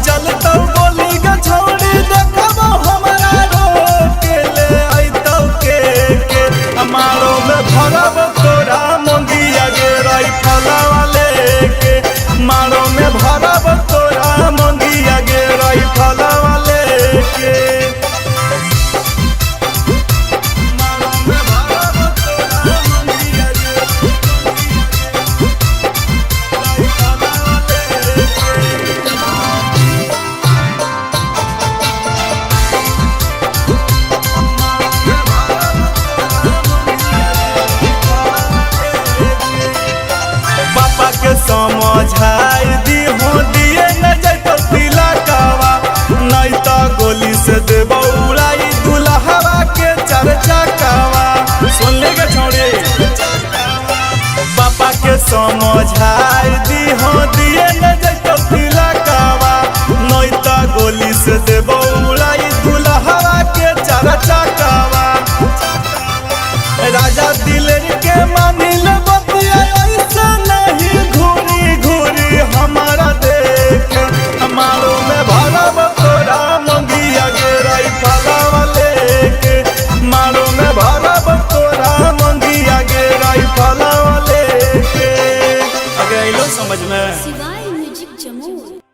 चलतौ बोली ग छोड़ी देखबो हमरा रोके ले आइतौ के मारो में भरब तोरा मंगिया गे राइफला वाले के मारो में भरब तोरा मंगिया गे राइफला वाले के मारो में भरब तोरा मंगिया गे राइफला वाले के पापा के समझाई दी हो दिए न जैतो तिलकवा नहीं तो गोली से देबो उड़ाई दुल्हवा के चरचकवा सुन ले गे छोड़ी पापा के समझाई दी हो